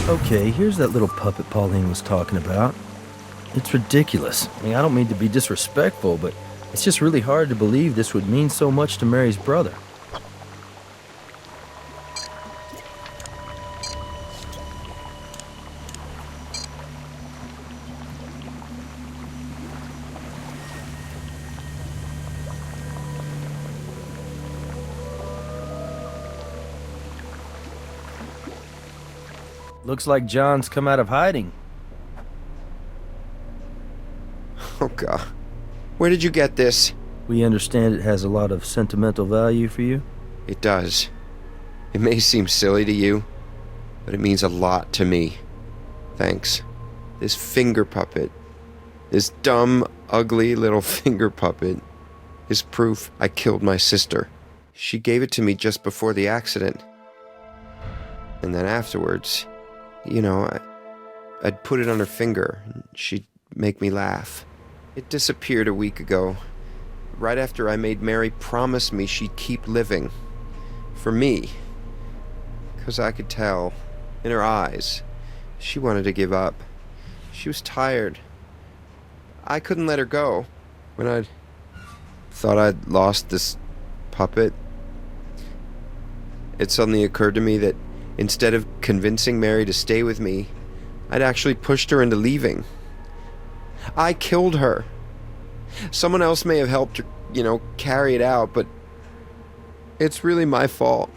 Okay, here's that little puppet Pauline was talking about. It's ridiculous. I mean, I don't mean to be disrespectful, but it's just really hard to believe this would mean so much to Mary's brother. Looks like John's come out of hiding. Oh, God. Where did you get this? We understand it has a lot of sentimental value for you. It does. It may seem silly to you, but it means a lot to me. Thanks. This finger puppet, this dumb, ugly little finger puppet, is proof I killed my sister. She gave it to me just before the accident. And then afterwards, I'd put it on her finger, and she'd make me laugh. It disappeared a week ago, right after I made Mary promise me she'd keep living. For me. 'Cause I could tell, in her eyes, she wanted to give up. She was tired. I couldn't let her go. When I thought I'd lost this puppet, it suddenly occurred to me that instead of convincing Mary to stay with me, I'd actually pushed her into leaving. I killed her. Someone else may have helped her, carry it out, but it's really my fault.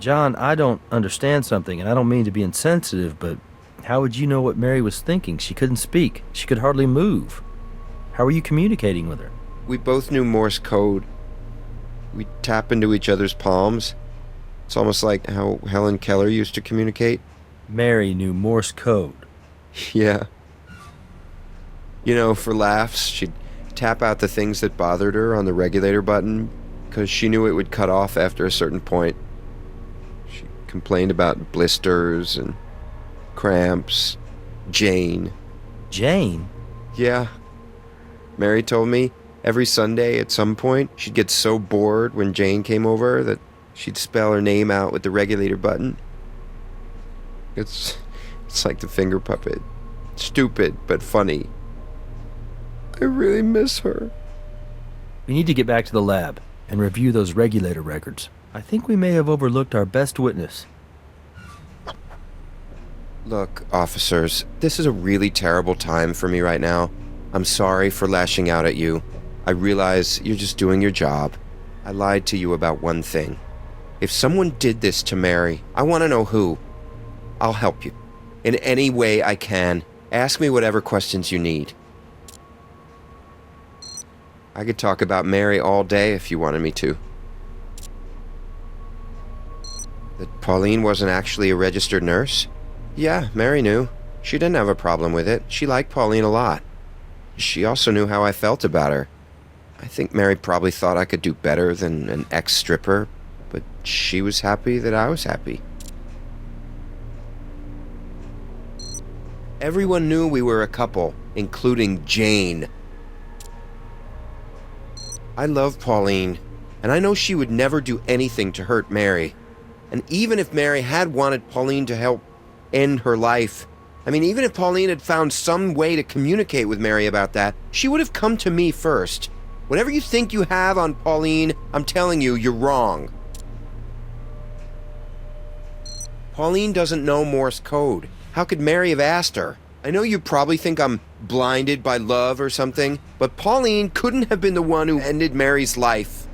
John, I don't understand something, and I don't mean to be insensitive, but how would you know what Mary was thinking? She couldn't speak. She could hardly move. How were you communicating with her? We both knew Morse code. We'd tap into each other's palms. It's almost like how Helen Keller used to communicate. Mary knew Morse code. Yeah. For laughs, she'd tap out the things that bothered her on the regulator button, because she knew it would cut off after a certain point. She complained about blisters and cramps. Jane. Jane? Yeah. Mary told me every Sunday at some point she'd get so bored when Jane came over that she'd spell her name out with the regulator button. It's like the finger puppet. Stupid, but funny. I really miss her. We need to get back to the lab and review those regulator records. I think we may have overlooked our best witness. Look, officers, this is a really terrible time for me right now. I'm sorry for lashing out at you. I realize you're just doing your job. I lied to you about one thing. If someone did this to Mary, I want to know who. I'll help you. In any way I can. Ask me whatever questions you need. I could talk about Mary all day if you wanted me to. That Pauline wasn't actually a registered nurse? Yeah, Mary knew. She didn't have a problem with it. She liked Pauline a lot. She also knew how I felt about her. I think Mary probably thought I could do better than an ex-stripper, but she was happy that I was happy. Everyone knew we were a couple, including Jane. I love Pauline, and I know she would never do anything to hurt Mary. And even if Mary had wanted Pauline to help end her life, even if Pauline had found some way to communicate with Mary about that, she would have come to me first. Whatever you think you have on Pauline, I'm telling you, you're wrong. Pauline doesn't know Morse code. How could Mary have asked her? I know you probably think I'm blinded by love or something, but Pauline couldn't have been the one who ended Mary's life.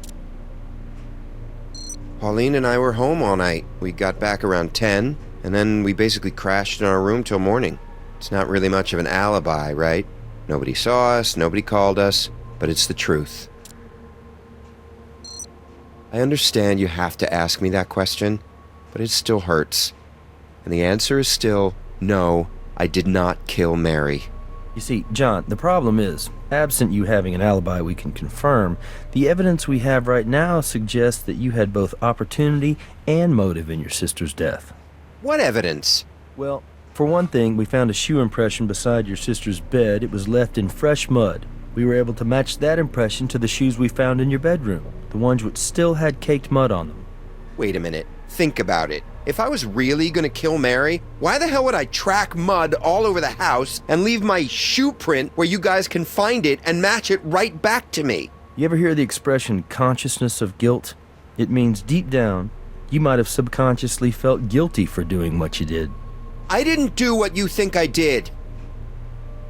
Pauline and I were home all night. We got back around 10, and then we basically crashed in our room till morning. It's not really much of an alibi, right? Nobody saw us, nobody called us, but it's the truth. I understand you have to ask me that question, but it still hurts. And the answer is still, no, I did not kill Mary. You see, John, the problem is, absent you having an alibi we can confirm, the evidence we have right now suggests that you had both opportunity and motive in your sister's death. What evidence? Well, for one thing, we found a shoe impression beside your sister's bed. It was left in fresh mud. We were able to match that impression to the shoes we found in your bedroom, the ones which still had caked mud on them. Wait a minute. Think about it. If I was really gonna kill Mary, why the hell would I track mud all over the house and leave my shoe print where you guys can find it and match it right back to me? You ever hear the expression consciousness of guilt? It means deep down, you might have subconsciously felt guilty for doing what you did. I didn't do what you think I did.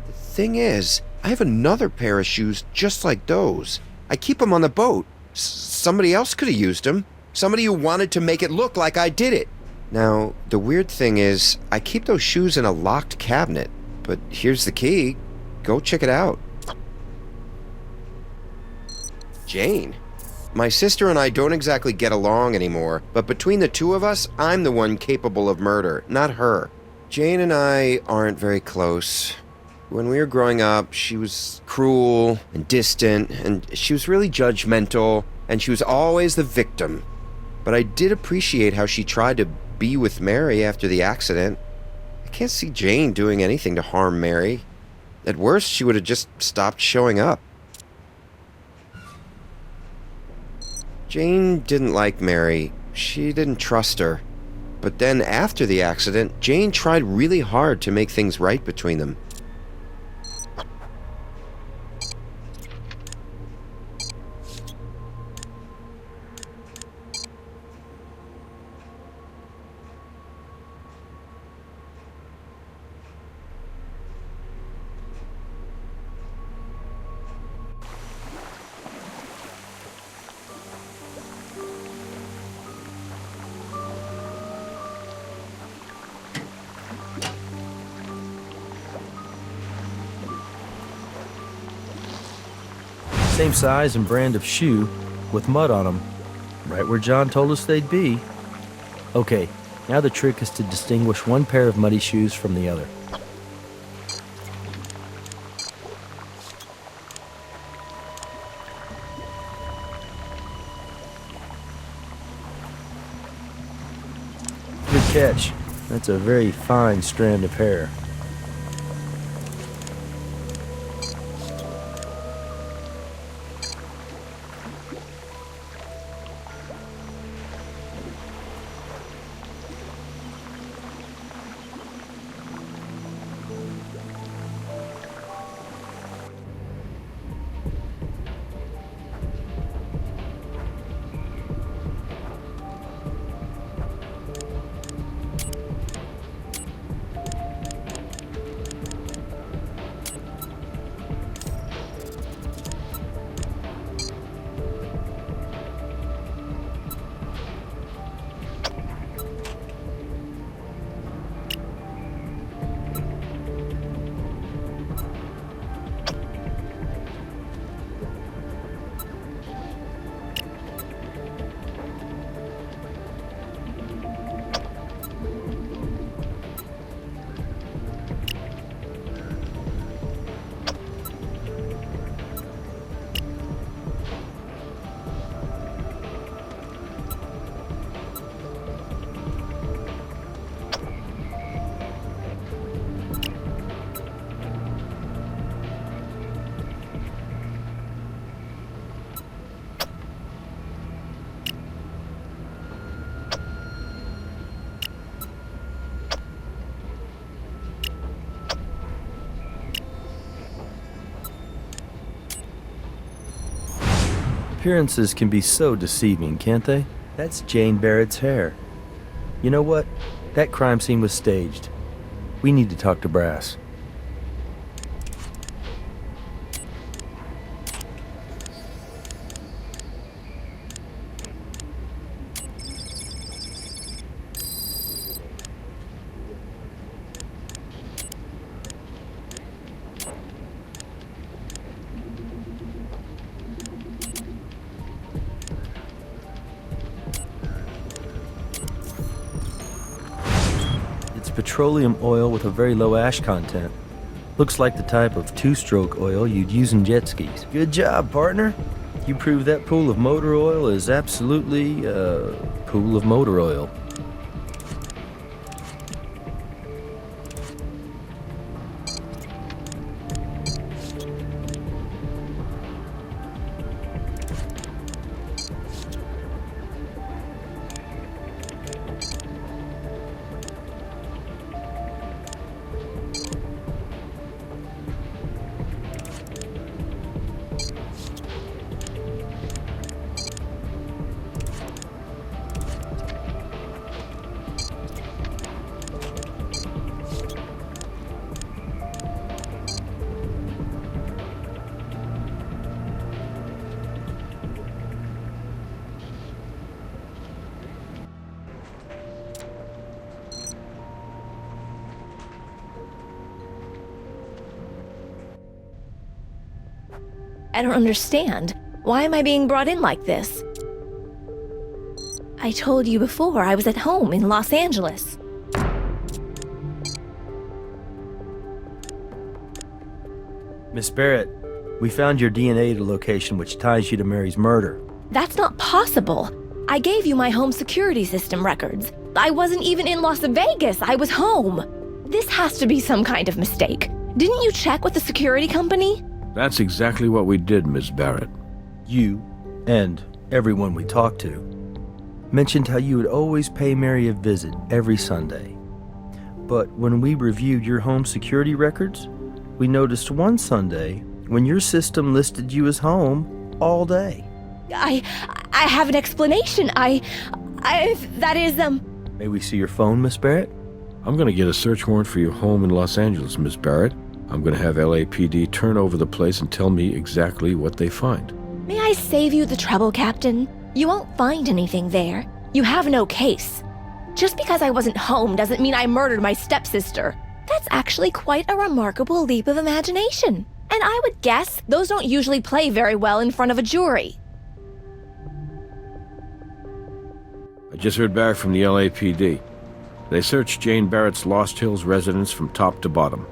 The thing is, I have another pair of shoes just like those. I keep them on the boat. Somebody else could have used them. Somebody who wanted to make it look like I did it. Now, the weird thing is, I keep those shoes in a locked cabinet. But here's the key. Go check it out. Jane. My sister and I don't exactly get along anymore, but between the two of us, I'm the one capable of murder, not her. Jane and I aren't very close. When we were growing up, she was cruel and distant, and she was really judgmental, and she was always the victim. But I did appreciate how she tried to be with Mary after the accident. I can't see Jane doing anything to harm Mary. At worst, she would have just stopped showing up. Jane didn't like Mary. She didn't trust her. But then after the accident, Jane tried really hard to make things right between them. Same size and brand of shoe, with mud on them, right where John told us they'd be. Okay, now the trick is to distinguish one pair of muddy shoes from the other. Good catch. That's a very fine strand of hair. Appearances can be so deceiving, can't they? That's Jane Barrett's hair. You know what? That crime scene was staged. We need to talk to Brass. Petroleum oil with a very low ash content. Looks like the type of two-stroke oil you'd use in jet skis. Good job, partner. You proved that pool of motor oil is absolutely a pool of motor oil. I don't understand. Why am I being brought in like this? I told you before I was at home in Los Angeles. Miss Barrett, we found your DNA at a location which ties you to Mary's murder. That's not possible. I gave you my home security system records. I wasn't even in Las Vegas. I was home. This has to be some kind of mistake. Didn't you check with the security company? That's exactly what we did, Miss Barrett. You, and everyone we talked to, mentioned how you would always pay Mary a visit every Sunday. But when we reviewed your home security records, we noticed one Sunday when your system listed you as home all day. I have an explanation. That is, May we see your phone, Miss Barrett? I'm going to get a search warrant for your home in Los Angeles, Miss Barrett. I'm going to have LAPD turn over the place and tell me exactly what they find. May I save you the trouble, Captain? You won't find anything there. You have no case. Just because I wasn't home doesn't mean I murdered my stepsister. That's actually quite a remarkable leap of imagination. And I would guess those don't usually play very well in front of a jury. I just heard back from the LAPD. They searched Jane Barrett's Lost Hills residence from top to bottom.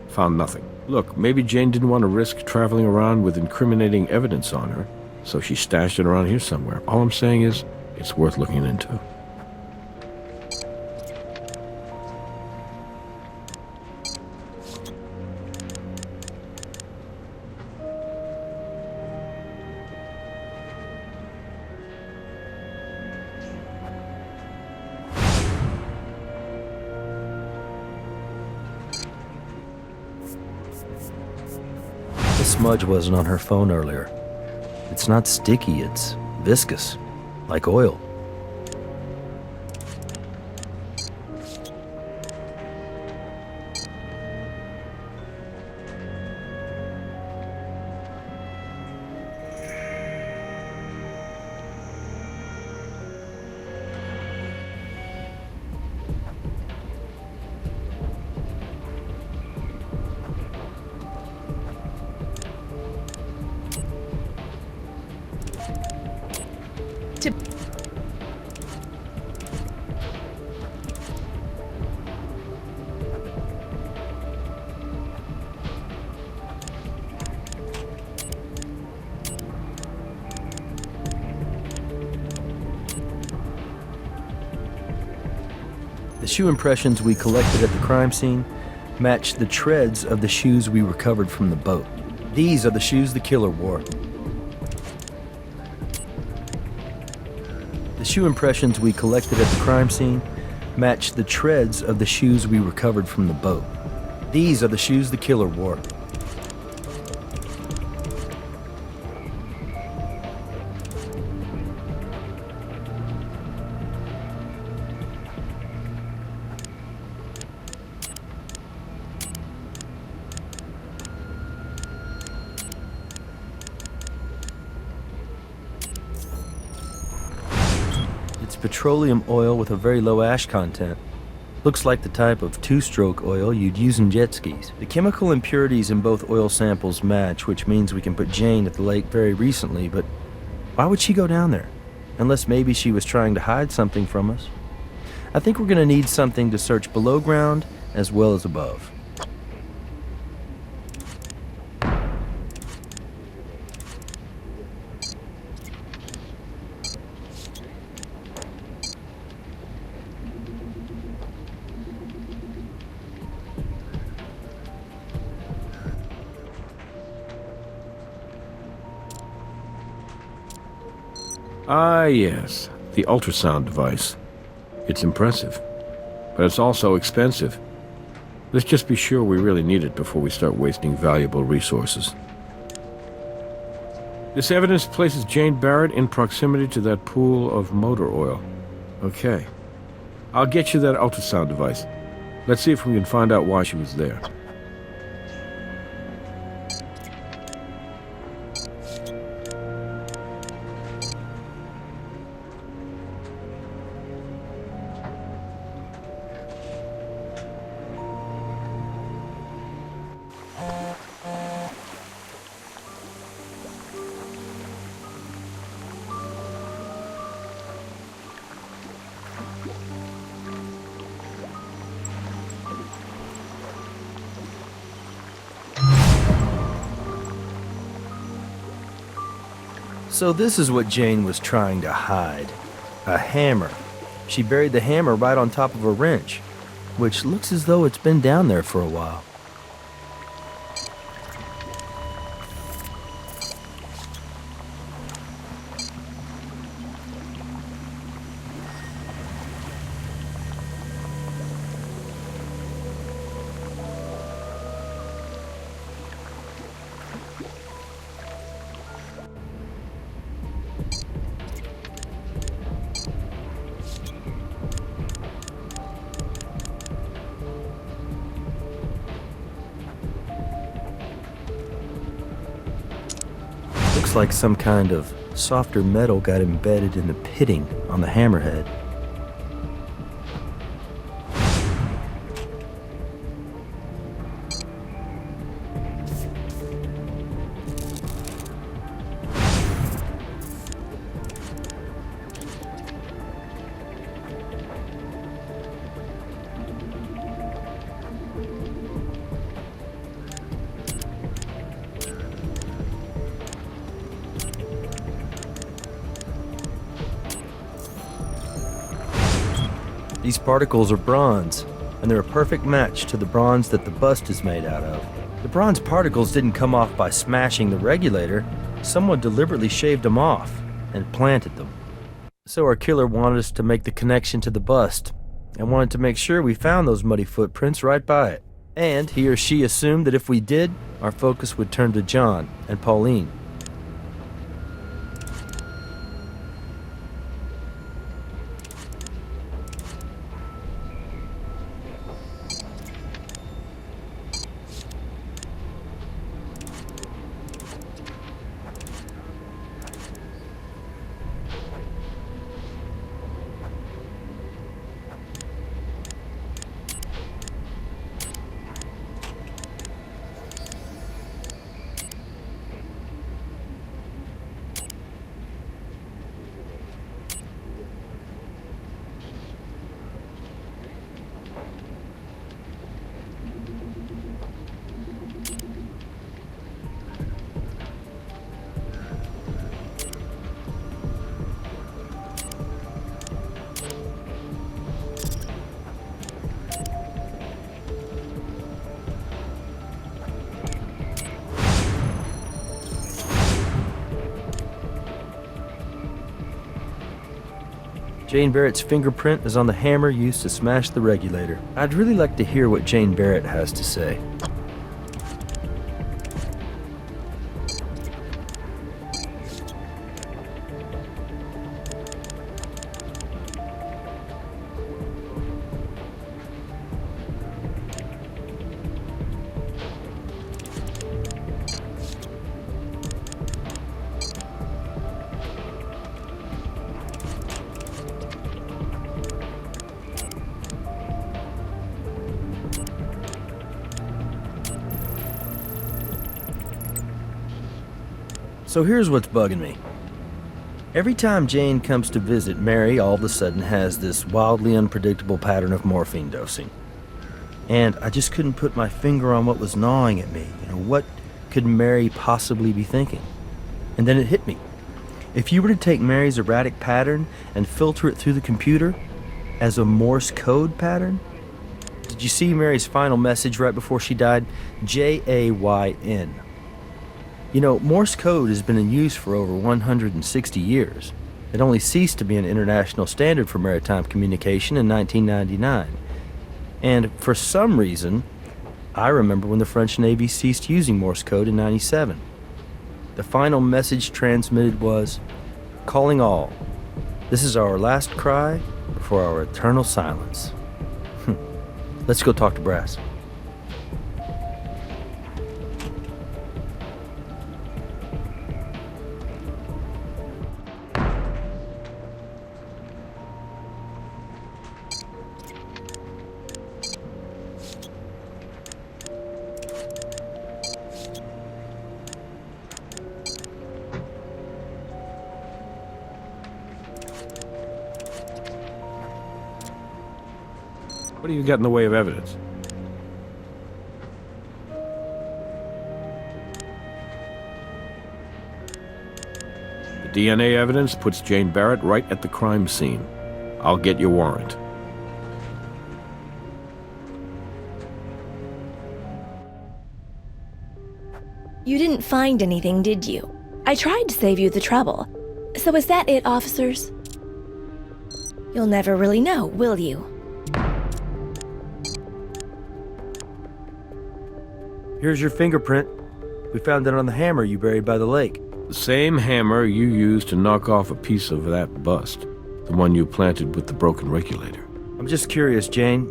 Found nothing. Look, maybe Jane didn't want to risk traveling around with incriminating evidence on her, so she stashed it around here somewhere. All I'm saying is, it's worth looking into. The smudge wasn't on her phone earlier. It's not sticky, it's viscous, like oil. The shoe impressions we collected at the crime scene match the treads of the shoes we recovered from the boat. These are the shoes the killer wore. The shoe impressions we collected at the crime scene match the treads of the shoes we recovered from the boat. These are the shoes the killer wore. It's petroleum oil with a very low ash content. Looks like the type of two-stroke oil you'd use in jet skis. The chemical impurities in both oil samples match, which means we can put Jane at the lake very recently, but why would she go down there? Unless maybe she was trying to hide something from us. I think we're going to need something to search below ground as well as above. Ah, yes, the ultrasound device. It's impressive, but it's also expensive. Let's just be sure we really need it before we start wasting valuable resources. This evidence places Jane Barrett in proximity to that pool of motor oil. Okay. I'll get you that ultrasound device. Let's see if we can find out why she was there. So this is what Jane was trying to hide. A hammer. She buried the hammer right on top of a wrench, which looks as though it's been down there for a while. Looks like some kind of softer metal got embedded in the pitting on the hammerhead. These particles are bronze, and they're a perfect match to the bronze that the bust is made out of. The bronze particles didn't come off by smashing the regulator. Someone deliberately shaved them off and planted them. So our killer wanted us to make the connection to the bust, and wanted to make sure we found those muddy footprints right by it. And he or she assumed that if we did, our focus would turn to John and Pauline. Jane Barrett's fingerprint is on the hammer used to smash the regulator. I'd really like to hear what Jane Barrett has to say. So here's what's bugging me. Every time Jane comes to visit, Mary all of a sudden has this wildly unpredictable pattern of morphine dosing. And I just couldn't put my finger on what was gnawing at me. What could Mary possibly be thinking? And then it hit me. If you were to take Mary's erratic pattern and filter it through the computer as a Morse code pattern, did you see Mary's final message right before she died? J-A-Y-N. Morse code has been in use for over 160 years. It only ceased to be an international standard for maritime communication in 1999. And for some reason, I remember when the French Navy ceased using Morse code in 97. The final message transmitted was, "Calling all. This is our last cry before our eternal silence." Let's go talk to Brass. What do you got in the way of evidence? The DNA evidence puts Jane Barrett right at the crime scene. I'll get your warrant. You didn't find anything, did you? I tried to save you the trouble. So is that it, officers? You'll never really know, will you? Here's your fingerprint. We found it on the hammer you buried by the lake. The same hammer you used to knock off a piece of that bust. The one you planted with the broken regulator. I'm just curious, Jane.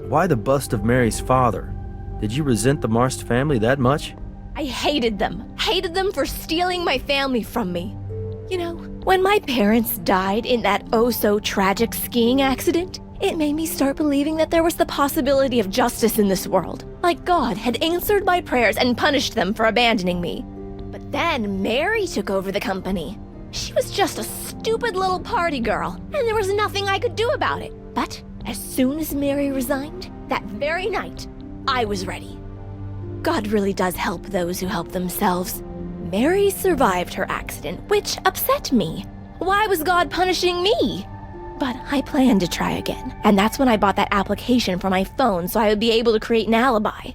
Why the bust of Mary's father? Did you resent the Marston family that much? I hated them. Hated them for stealing my family from me. You know, when my parents died in that oh-so-tragic skiing accident, it made me start believing that there was the possibility of justice in this world. Like God had answered my prayers and punished them for abandoning me. But then Mary took over the company. She was just a stupid little party girl, and there was nothing I could do about it. But as soon as Mary resigned, that very night, I was ready. God really does help those who help themselves. Mary survived her accident, which upset me. Why was God punishing me? But I planned to try again, and that's when I bought that application for my phone so I would be able to create an alibi.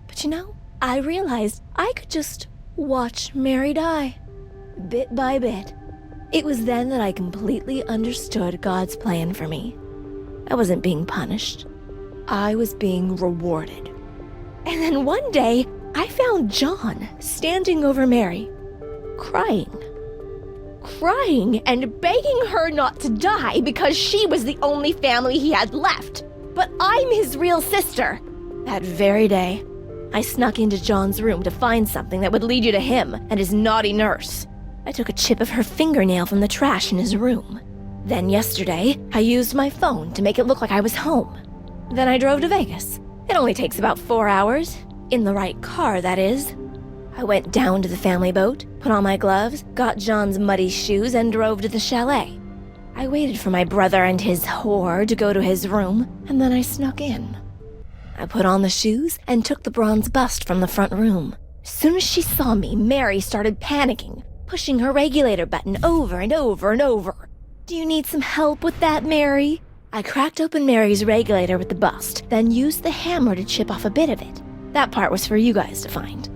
But you know, I realized I could just watch Mary die, bit by bit. It was then that I completely understood God's plan for me. I wasn't being punished. I was being rewarded. And then one day, I found John standing over Mary, crying and begging her not to die because she was the only family he had left. But I'm his real sister. That very day, I snuck into John's room to find something that would lead you to him and his naughty nurse. I took a chip of her fingernail from the trash in his room. Then yesterday, I used my phone to make it look like I was home. Then I drove to Vegas. It only takes about 4 hours. In the right car, that is. I went down to the family boat, put on my gloves, got John's muddy shoes, and drove to the chalet. I waited for my brother and his whore to go to his room, and then I snuck in. I put on the shoes and took the bronze bust from the front room. As soon as she saw me, Mary started panicking, pushing her regulator button over and over and over. Do you need some help with that, Mary? I cracked open Mary's regulator with the bust, then used the hammer to chip off a bit of it. That part was for you guys to find.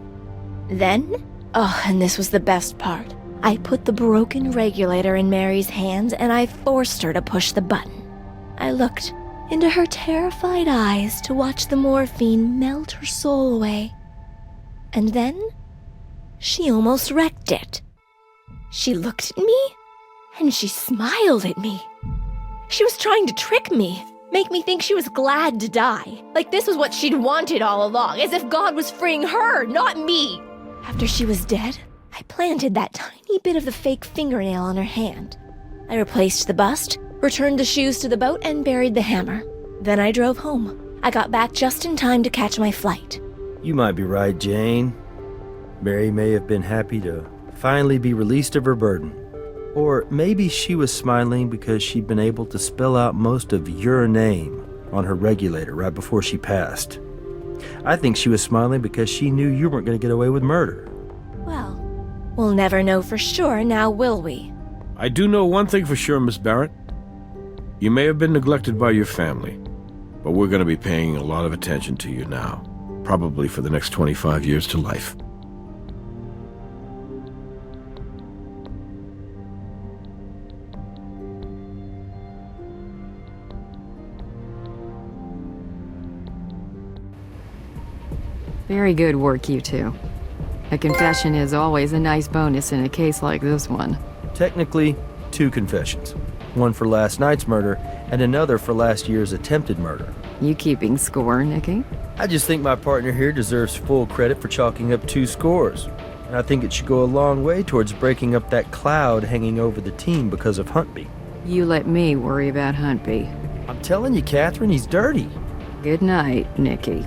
Then, and this was the best part, I put the broken regulator in Mary's hands and I forced her to push the button. I looked into her terrified eyes to watch the morphine melt her soul away. And then, she almost wrecked it. She looked at me, and she smiled at me. She was trying to trick me, make me think she was glad to die. Like this was what she'd wanted all along, as if God was freeing her, not me. After she was dead, I planted that tiny bit of the fake fingernail on her hand. I replaced the bust, returned the shoes to the boat, and buried the hammer. Then I drove home. I got back just in time to catch my flight. You might be right, Jane. Mary may have been happy to finally be released of her burden. Or maybe she was smiling because she'd been able to spell out most of your name on her regulator right before she passed. I think she was smiling because she knew you weren't going to get away with murder. Well, we'll never know for sure now, will we? I do know one thing for sure, Miss Barrett. You may have been neglected by your family, but we're going to be paying a lot of attention to you now, probably for the next 25 years to life. Very good work, you two. A confession is always a nice bonus in a case like this one. Technically, 2 confessions. One for last night's murder, and another for last year's attempted murder. You keeping score, Nicky? I just think my partner here deserves full credit for chalking up 2 scores. And I think it should go a long way towards breaking up that cloud hanging over the team because of Huntby. You let me worry about Huntby. I'm telling you, Katherine, he's dirty. Good night, Nicky.